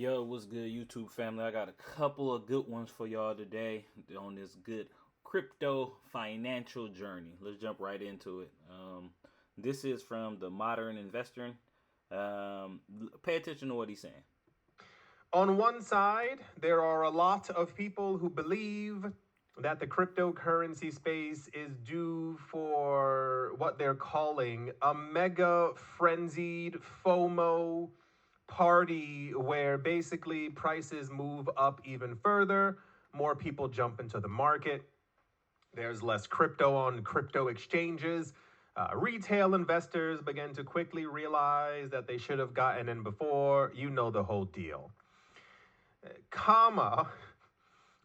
Yo, what's good, YouTube family? I got a couple of good ones for y'all today on this good crypto financial journey. Let's jump right into it. This is from the Modern Investor. Pay attention to what he's saying. On one side, there are a lot of people who believe that the cryptocurrency space is due for what they're calling a mega frenzied FOMO party where basically prices move up even further, more people jump into the market, there's less crypto on crypto exchanges. Retail investors begin to quickly realize that they should have gotten in before. You know the whole deal. Comma,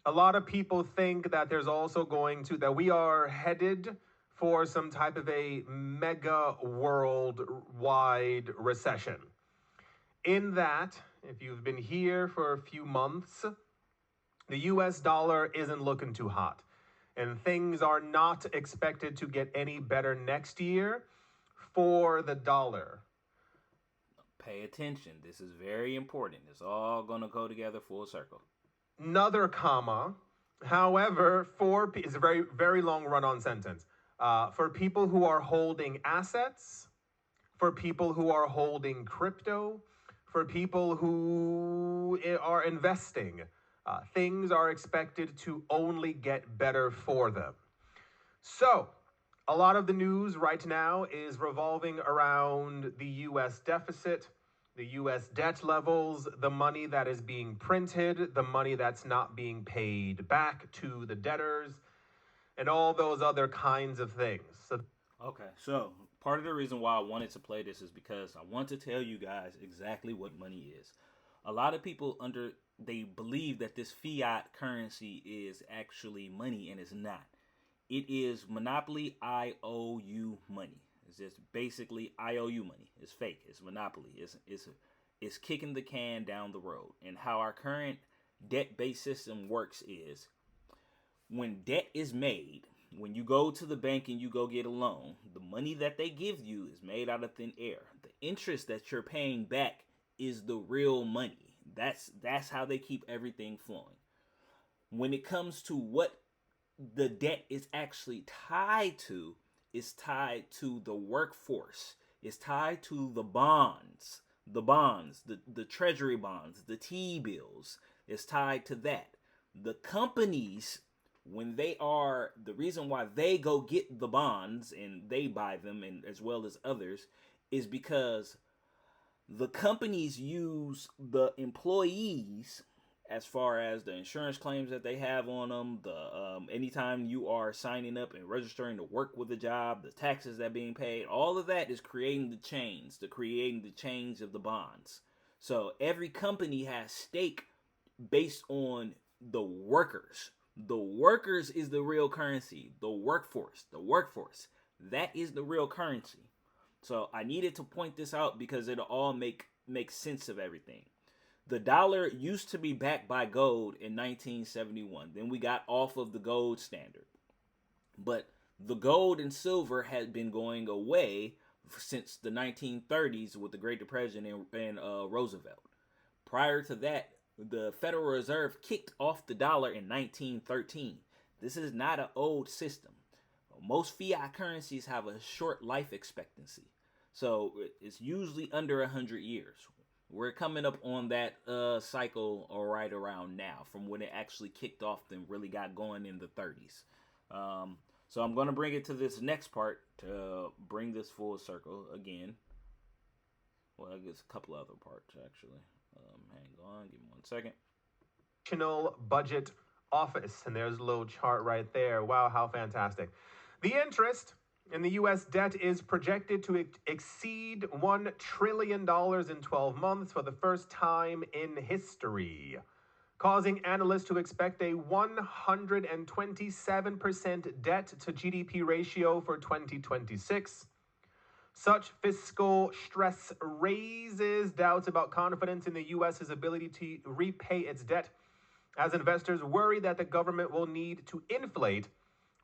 a lot of people think that there's also going to, that we are headed for some type of a mega worldwide recession. In that, if you've been here for a few months, the US dollar isn't looking too hot. And things are not expected to get any better next year for the dollar. Pay attention. This is very important. It's all gonna go together full circle. Another comma. However, it's a very, very long run on sentence. For people who are holding assets, for people who are holding crypto, for people who are investing, things are expected to only get better for them. So, a lot of the news right now is revolving around the US deficit, the US debt levels, the money that is being printed, the money that's not being paid back to the debtors, and all those other kinds of things. So, Okay, so part of the reason why I wanted to play this is because I want to tell you guys exactly what money is. A lot of people they believe that this fiat currency is actually money and it's not. It is monopoly IOU money. It's just basically IOU money. It's fake. It's monopoly. It's kicking the can down the road. And how our current debt-based system works is when debt is made, when you go to the bank and you go get a loan, the money that they give you is made out of thin air. The interest that you're paying back is the real money. That's how they keep everything flowing. When it comes to what the debt is actually tied to, is tied to the workforce. It's tied to the treasury bonds, the T bills. It's tied to that. The companies, when they are, the reason why they go get the bonds and they buy them, and as well as others, is because the companies use the employees as far as the insurance claims that they have on them, the anytime you are signing up and registering to work with a job, the taxes that are being paid, all of that is creating the change of the bonds. So every company has stake based on the workers. The workers is the real currency. The workforce. That is the real currency. So I needed to point this out because it'll all make sense of everything. The dollar used to be backed by gold in 1971. Then we got off of the gold standard. But the gold and silver had been going away since the 1930s with the Great Depression and Roosevelt. Prior to that, the Federal Reserve kicked off the dollar in 1913. This is not an old system. Most fiat currencies have a short life expectancy. So it's usually under 100 years. We're coming up on that cycle right around now from when it actually kicked off and really got going in the 30s. So I'm going to bring it to this next part to bring this full circle again. Well, I guess a couple other parts actually. Hang on, give me 1 second. National Budget Office, and there's a little chart right there. Wow, how fantastic. The interest in the US debt is projected to exceed $1 trillion in 12 months for the first time in history, causing analysts to expect a 127% debt to GDP ratio for 2026. Such fiscal stress raises doubts about confidence in the US's ability to repay its debt, as investors worry that the government will need to inflate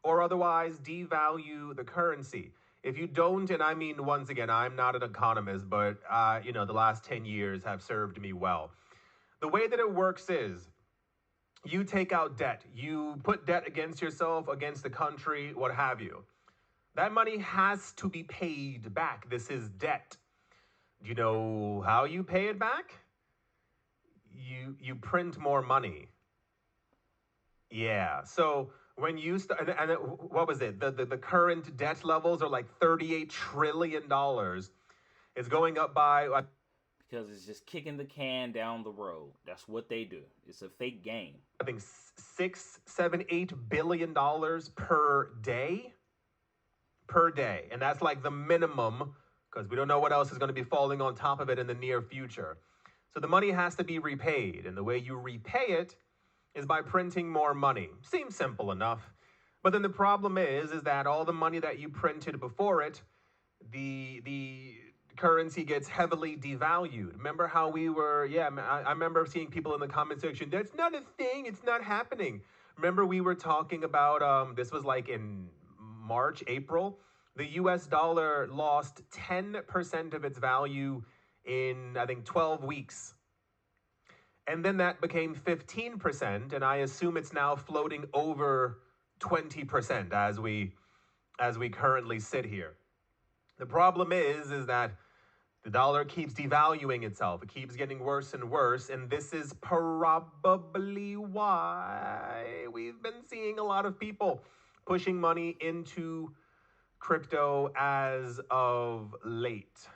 or otherwise devalue the currency. If you don't, and I mean, once again, I'm not an economist, but the last 10 years have served me well. The way that it works is you take out debt, you put debt against yourself, against the country, what have you. That money has to be paid back. This is debt. Do you know how you pay it back? You print more money. Yeah. So when you what was it? The current debt levels are like $38 trillion. It's going up by because it's just kicking the can down the road. That's what they do. It's a fake game. I think $6, $7, $8 billion per day, and that's like the minimum because we don't know what else is going to be falling on top of it in the near future. So the money has to be repaid, and the way you repay it is by printing more money. Seems simple enough. But then the problem is that all the money that you printed before it, the currency gets heavily devalued. Remember how we were, I remember seeing people in the comment section, that's not a thing, it's not happening. Remember we were talking about, this was like in March, April, the US dollar lost 10% of its value in, I think, 12 weeks. And then that became 15%, and I assume it's now floating over 20% as we currently sit here. The problem is that the dollar keeps devaluing itself. It keeps getting worse and worse, and this is probably why we've been seeing a lot of people pushing money into crypto as of late.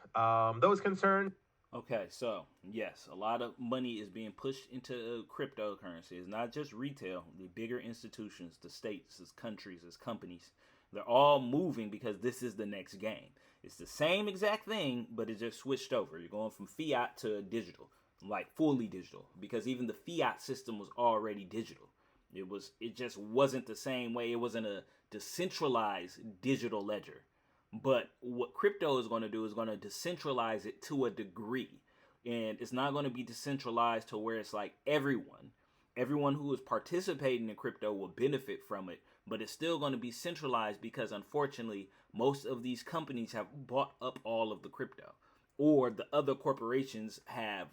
Those concerned. Okay, so yes, a lot of money is being pushed into cryptocurrency. It's not just retail. The bigger institutions, the states, as countries, as companies, they're all moving because this is the next game. It's the same exact thing, but it just switched over. You're going from fiat to digital, like fully digital, because even the fiat system was already digital. It just wasn't the same way. It wasn't a decentralized digital ledger. But what crypto is going to do is going to decentralize it to a degree. And it's not going to be decentralized to where it's like everyone who is participating in crypto will benefit from it. But it's still going to be centralized because, unfortunately, most of these companies have bought up all of the crypto. Or the other corporations have,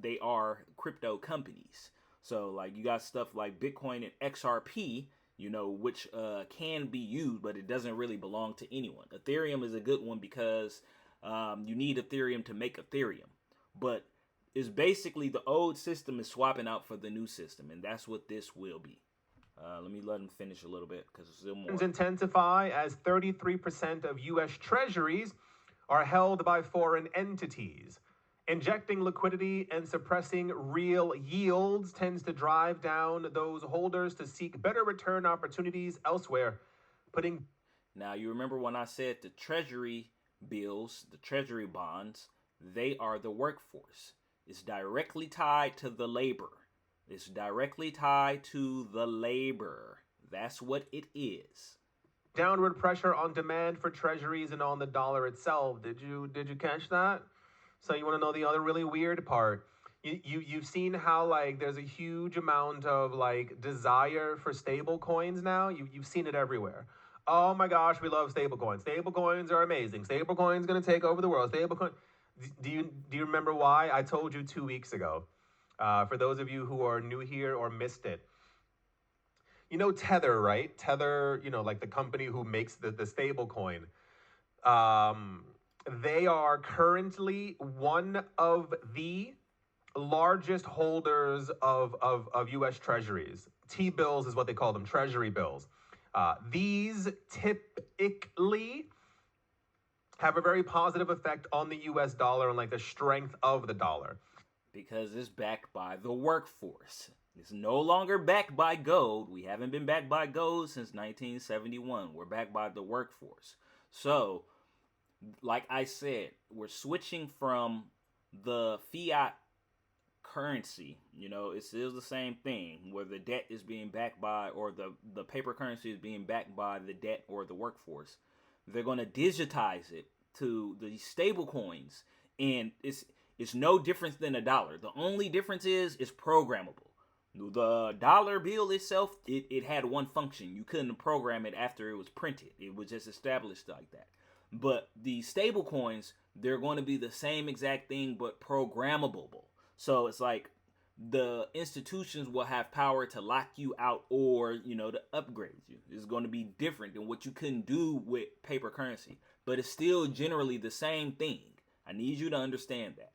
they are crypto companies. So, like, you got stuff like Bitcoin and XRP, which can be used, but it doesn't really belong to anyone. Ethereum is a good one because you need Ethereum to make Ethereum. But it's basically the old system is swapping out for the new system, and that's what this will be. Let him finish a little bit because there's still more. Intensify as 33% of U.S. treasuries are held by foreign entities. Injecting liquidity and suppressing real yields tends to drive down those holders to seek better return opportunities elsewhere, putting... Now, you remember when I said the treasury bills, the treasury bonds, they are the workforce. It's directly tied to the labor. It's directly tied to the labor. That's what it is. Downward pressure on demand for treasuries and on the dollar itself. Did you catch that? So you want to know the other really weird part? You've seen how like there's a huge amount of like desire for stable coins now. You've seen it everywhere. Oh my gosh, we love stable coins. Stable coins are amazing. Stable coins going to take over the world. Stable coin. Do you remember why? I told you 2 weeks ago. For those of you who are new here or missed it. You know Tether, right? Tether, like the company who makes the stable coin. They are currently one of the largest holders of U.S. treasuries. T-bills is what they call them, treasury bills. These typically have a very positive effect on the U.S. dollar and like the strength of the dollar. Because it's backed by the workforce. It's no longer backed by gold. We haven't been backed by gold since 1971. We're backed by the workforce. So, like I said, we're switching from the fiat currency. It's still the same thing where the debt is being backed by, or the paper currency is being backed by the debt or the workforce. They're going to digitize it to the stable coins, and it's no different than a dollar. The only difference is it's programmable. The dollar bill itself, it had one function. You couldn't program it after it was printed. It was just established like that. But the stable coins, they're going to be the same exact thing, but programmable. So it's like the institutions will have power to lock you out or, to upgrade you. It's going to be different than what you couldn't do with paper currency, but it's still generally the same thing. I need you to understand that.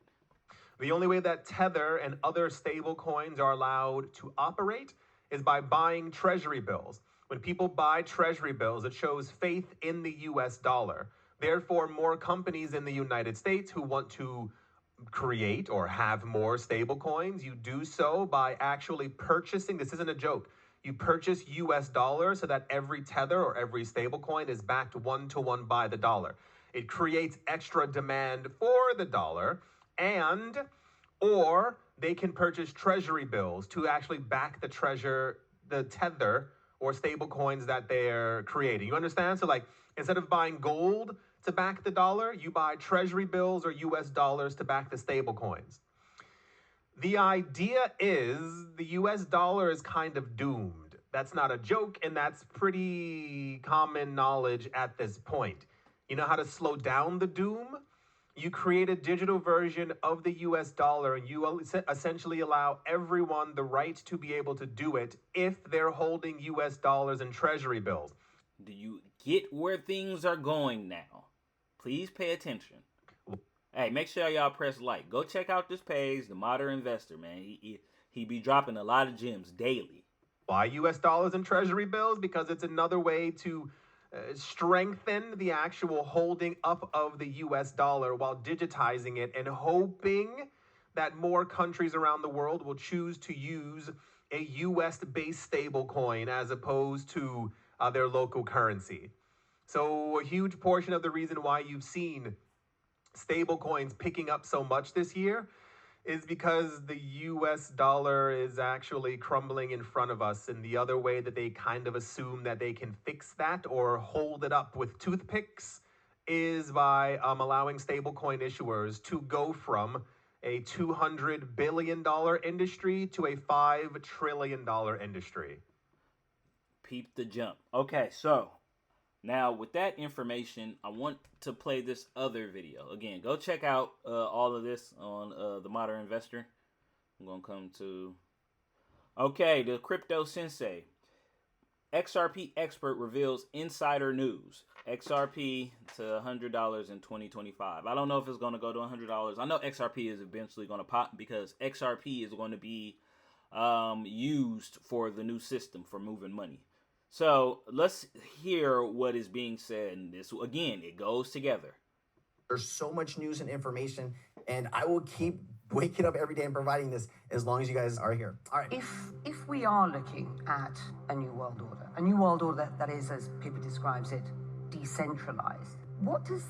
The only way that Tether and other stable coins are allowed to operate is by buying treasury bills. When people buy treasury bills, it shows faith in the US dollar. Therefore, more companies in the United States who want to create or have more stable coins, you do so by actually purchasing. This isn't a joke. You purchase US dollars so that every tether or every stable coin is backed 1-to-1 by the dollar. It creates extra demand for the dollar, and or they can purchase treasury bills to actually back the tether or stable coins that they're creating. You understand? So like instead of buying gold to back the dollar, you buy treasury bills or US dollars to back the stable coins. The idea is the US dollar is kind of doomed. That's not a joke, and that's pretty common knowledge at this point. You know how to slow down the doom? You create a digital version of the US dollar, and you essentially allow everyone the right to be able to do it if they're holding US dollars and treasury bills. Do you get where things are going now? Please pay attention. Hey, make sure y'all press like. Go check out this page, The Modern Investor, man. He be dropping a lot of gems daily. Buy US dollars and treasury bills because it's another way to strengthen the actual holding up of the US dollar while digitizing it and hoping that more countries around the world will choose to use a US-based stable coin as opposed to their local currency. So a huge portion of the reason why you've seen stable coins picking up so much this year is because the US dollar is actually crumbling in front of us. And the other way that they kind of assume that they can fix that or hold it up with toothpicks is by allowing stablecoin issuers to go from a $200 billion industry to a $5 trillion industry. Peep the jump. Okay, so now with that information, I want to play this other video. Again, go check out all of this on The Modern Investor. I'm going to come to... Okay, the Crypto Sensei. XRP expert reveals insider news. XRP to $100 in 2025. I don't know if it's going to go to $100. I know XRP is eventually going to pop because XRP is going to be used for the new system for moving money. So let's hear what is being said. And this, again, it goes together. There's so much news and information, and I will keep waking up every day and providing this as long as you guys are here. All right. If we are looking at a new world order that is, as Pippa describes it, decentralized, what does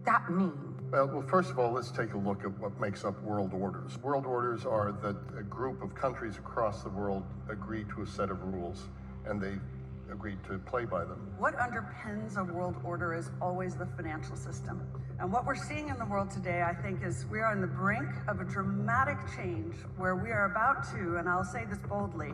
that mean? Well, first of all, let's take a look at what makes up world orders. World orders are that a group of countries across the world agree to a set of rules, and they agreed to play by them. What underpins a world order is always the financial system. And what we're seeing in the world today, I think, is we are on the brink of a dramatic change where we are about to, and I'll say this boldly,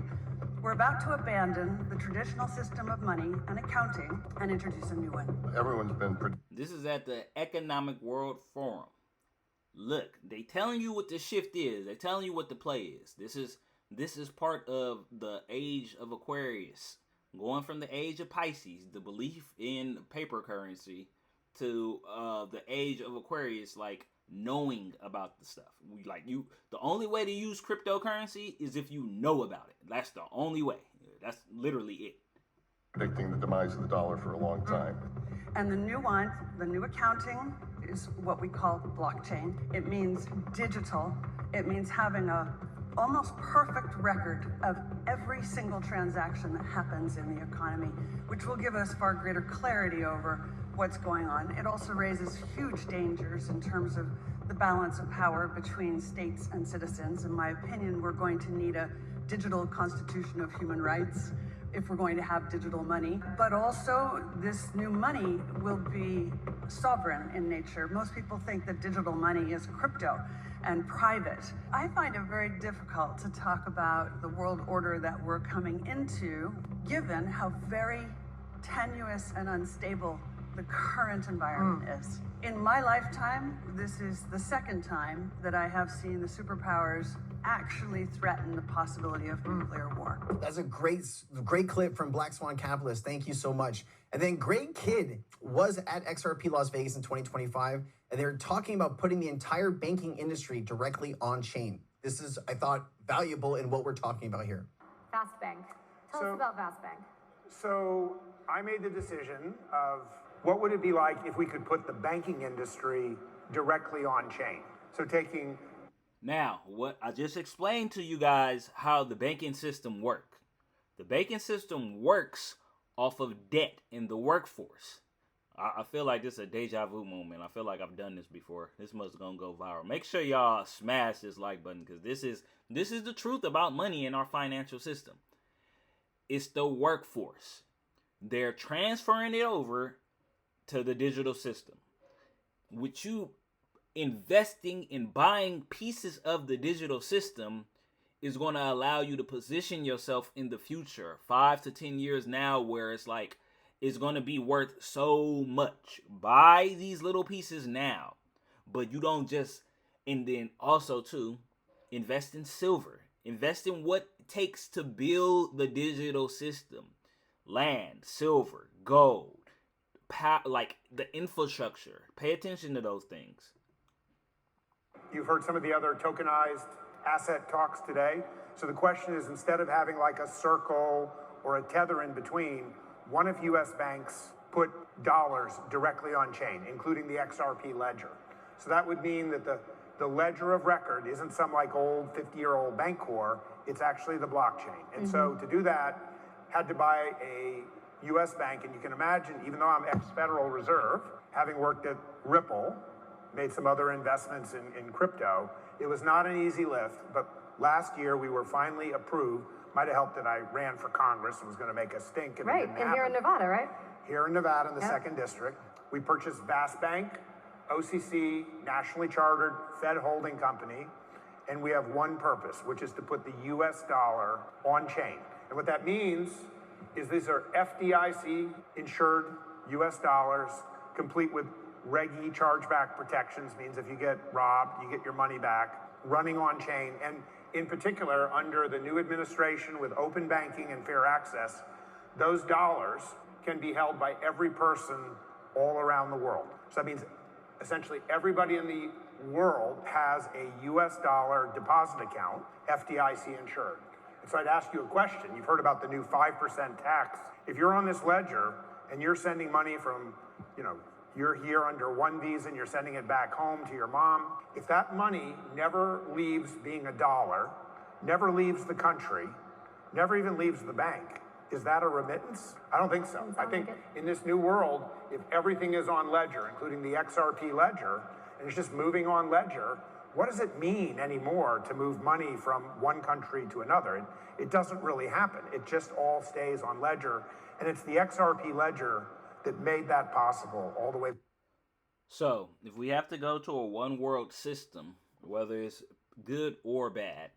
we're about to abandon the traditional system of money and accounting and introduce a new one. Everyone's been... This is at the Economic World Forum. Look, they telling you what the shift is. They're telling you what the play is. This is part of the age of Aquarius. Going from the age of Pisces, the belief in paper currency, to the age of Aquarius, like knowing about the stuff. The only way to use cryptocurrency is if you know about it. That's the only way. That's literally it. Predicting the demise of the dollar for a long time. And the new one, the new accounting, is what we call blockchain. It means digital. It means having a almost perfect record of every single transaction that happens in the economy, which will give us far greater clarity over what's going on. It also raises huge dangers in terms of the balance of power between states and citizens. In my opinion, we're going to need a digital constitution of human rights if we're going to have digital money. But also, this new money will be sovereign in nature. Most people think that digital money is crypto and private. I find it very difficult to talk about the world order that we're coming into, given how very tenuous and unstable the current environment is. In my lifetime, this is the second time that I have seen the superpowers actually threaten the possibility of nuclear war. That's a great clip from Black Swan Capitalist. Thank you so much. And then Greg Kidd was at XRP Las Vegas in 2025, and they're talking about putting the entire banking industry directly on chain. This is, I thought, valuable in what we're talking about here. Fast Bank. Tell us about Fast Bank. So I made the decision of what would it be like if we could put the banking industry directly on chain. So taking... Now, what I just explained to you guys how the banking system works. The banking system works off of debt in the workforce. I feel like this is a deja vu moment. I feel like I've done this before. This must gonna go viral. Make sure y'all smash this like button, because this is the truth about money in our financial system. It's the workforce. They're transferring it over to the digital system. With you investing in buying pieces of the digital system is going to allow you to position yourself in the future 5 to 10 years now, where it's like it's going to be worth so much. Buy these little pieces now, but you don't just. And then also too, invest in silver. Invest in what it takes to build the digital system. Land, silver, gold, like the infrastructure. Pay attention to those things. You've heard some of the other tokenized asset talks today. So the question is, instead of having like a circle or a tether in between, what if US banks put dollars directly on chain, including the XRP ledger? So that would mean that the ledger of record isn't some like old 50-year-old bank core, it's actually the blockchain. And so to do that, had to buy a US bank, and you can imagine, even though I'm ex-Federal Reserve, having worked at Ripple, made some other investments in crypto, it was not an easy lift, but last year we were finally approved. Might have helped that I ran for Congress and was going to make a stink. And Right, and here in Nevada, right? Here in Nevada, in the 2nd District. We purchased Vast Bank, OCC, nationally chartered Fed holding company, and we have one purpose, which is to put the US dollar on chain. And what that means is these are FDIC insured US dollars, complete with Reg E chargeback protections. Means if you get robbed, you get your money back, running on chain. And in particular, under the new administration with open banking and fair access, those dollars can be held by every person all around the world. So that means essentially everybody in the world has a US dollar deposit account, FDIC insured. And so I'd ask you a question. You've heard about the new 5% tax. If you're on this ledger and you're sending money from, you're here under one visa and you're sending it back home to your mom, if that money never leaves being a dollar, never leaves the country, never even leaves the bank, is that a remittance? I don't think so. I think in this new world, if everything is on ledger, including the XRP ledger, and it's just moving on ledger, what does it mean anymore to move money from one country to another? It doesn't really happen. It just all stays on ledger. And it's the XRP ledger that made that possible all the way. So, if we have to go to a one world system, whether it's good or bad,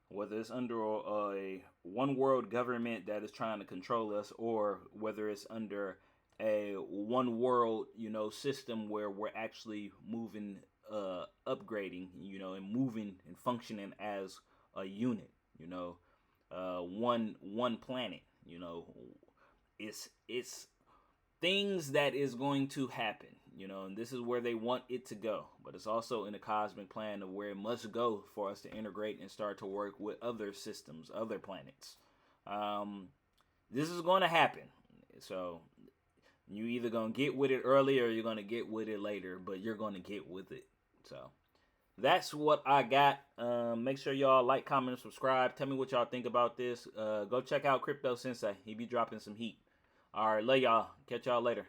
whether it's under a one world government that is trying to control us, or whether it's under a one world, system where we're actually moving, upgrading, and moving and functioning as a unit, one planet, it's things that is going to happen, and this is where they want it to go. But it's also in a cosmic plan of where it must go for us to integrate and start to work with other systems, other planets. This is going to happen. So you either going to get with it early or you're going to get with it later, but you're going to get with it. So that's what I got. Make sure y'all like, comment, and subscribe. Tell me what y'all think about this. Go check out Crypto Sensei. He be dropping some heat. All right, love y'all. Catch y'all later.